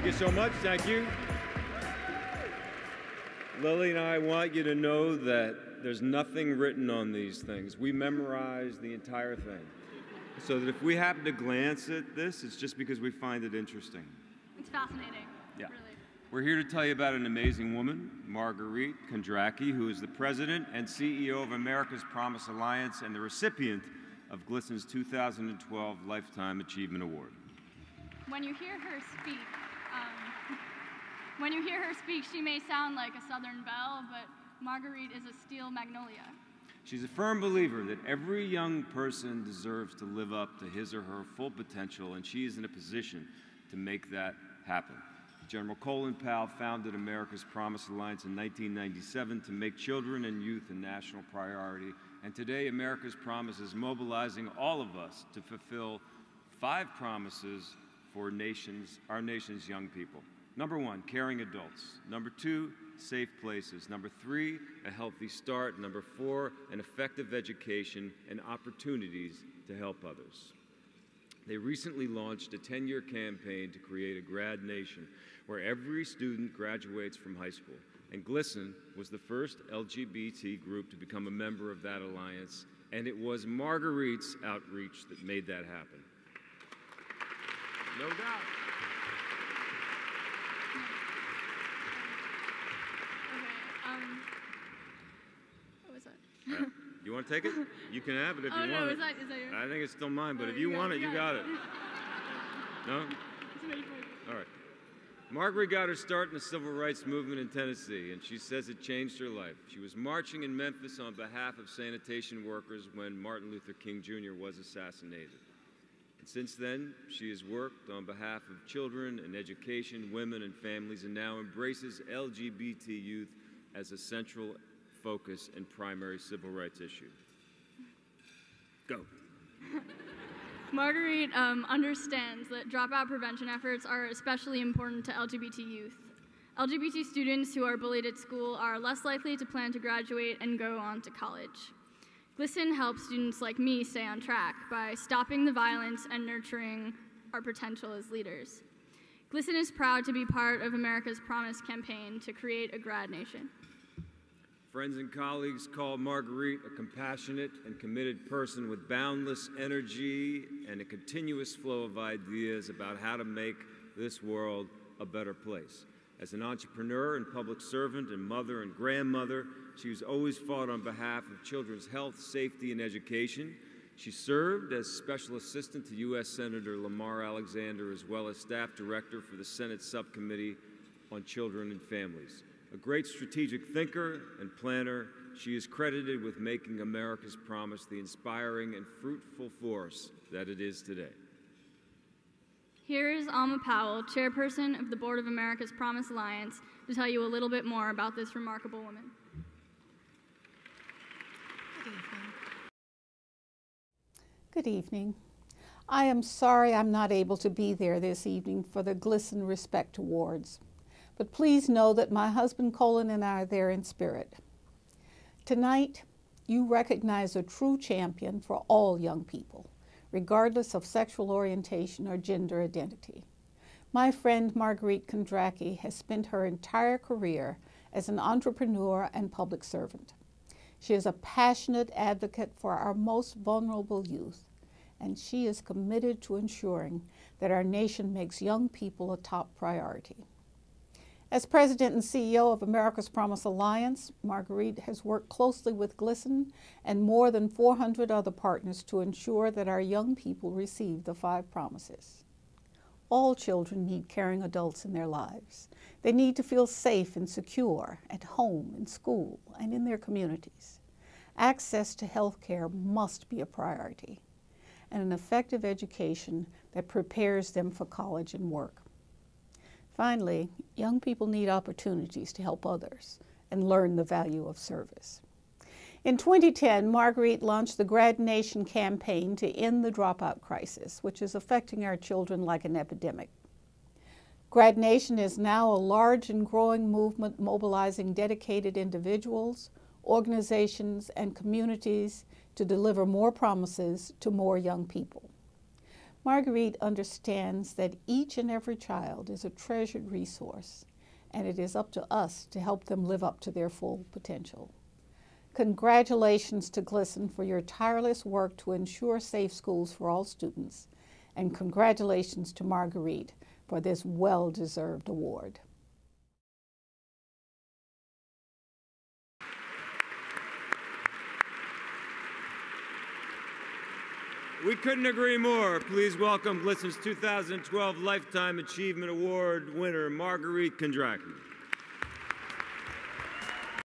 Thank you so much. Thank you. Lilly and I want you to know that there's nothing written on these things. We memorize the entire thing. So that if we happen to glance at this, it's just because we find it interesting. It's fascinating. Yeah. Really. We're here to tell you about an amazing woman, Marguerite Kondracki, who is the president and CEO of America's Promise Alliance and the recipient of GLSEN's 2012 Lifetime Achievement Award. When you hear her speak, she may sound like a Southern belle, but Marguerite is a steel magnolia. She's a firm believer that every young person deserves to live up to his or her full potential, and she is in a position to make that happen. General Colin Powell founded America's Promise Alliance in 1997 to make children and youth a national priority, and today America's Promise is mobilizing all of us to fulfill 5 promises for our nation's young people. Number 1, caring adults. Number 2, safe places. Number 3, a healthy start. Number 4, an effective education and opportunities to help others. They recently launched a 10-year campaign to create a grad nation where every student graduates from high school. And GLSEN was the first LGBT group to become a member of that alliance, and it was Marguerite's outreach that made that happen. No doubt. What was that? You want to take it? You can have it if you want no, it. is that yours? I think it's still mine, but if you want it, you got it. No? All right. Marguerite got her start in the civil rights movement in Tennessee, and she says it changed her life. She was marching in Memphis on behalf of sanitation workers when Martin Luther King Jr. was assassinated. And since then, she has worked on behalf of children and education, women and families, and now embraces LGBT youth as a central focus and primary civil rights issue. Go. Marguerite understands that dropout prevention efforts are especially important to LGBT youth. LGBT students who are bullied at school are less likely to plan to graduate and go on to college. GLSEN helps students like me stay on track by stopping the violence and nurturing our potential as leaders. GLSEN is proud to be part of America's Promise campaign to create a grad nation. Friends and colleagues call Marguerite a compassionate and committed person with boundless energy and a continuous flow of ideas about how to make this world a better place. As an entrepreneur and public servant and mother and grandmother, she has always fought on behalf of children's health, safety, and education. She served as Special Assistant to U.S. Senator Lamar Alexander, as well as Staff Director for the Senate Subcommittee on Children and Families. A great strategic thinker and planner, she is credited with making America's Promise the inspiring and fruitful force that it is today. Here is Alma Powell, Chairperson of the Board of America's Promise Alliance, to tell you a little bit more about this remarkable woman. Good evening. I am sorry I'm not able to be there this evening for the GLSEN Respect Awards. But please know that my husband Colin and I are there in spirit. Tonight, you recognize a true champion for all young people, regardless of sexual orientation or gender identity. My friend Marguerite Kondracki has spent her entire career as an entrepreneur and public servant. She is a passionate advocate for our most vulnerable youth, and she is committed to ensuring that our nation makes young people a top priority. As President and CEO of America's Promise Alliance, Marguerite has worked closely with GLSEN and more than 400 other partners to ensure that our young people receive the 5 promises. All children need caring adults in their lives. They need to feel safe and secure at home, in school, and in their communities. Access to health care must be a priority, and an effective education that prepares them for college and work. Finally, young people need opportunities to help others and learn the value of service. In 2010, Marguerite launched the Grad Nation campaign to end the dropout crisis, which is affecting our children like an epidemic. Grad Nation is now a large and growing movement mobilizing dedicated individuals, organizations, and communities to deliver more promises to more young people. Marguerite understands that each and every child is a treasured resource, and it is up to us to help them live up to their full potential. Congratulations to GLSEN for your tireless work to ensure safe schools for all students, and congratulations to Marguerite for this well-deserved award. We couldn't agree more. Please welcome GLSEN's 2012 Lifetime Achievement Award winner, Marguerite Kondracki.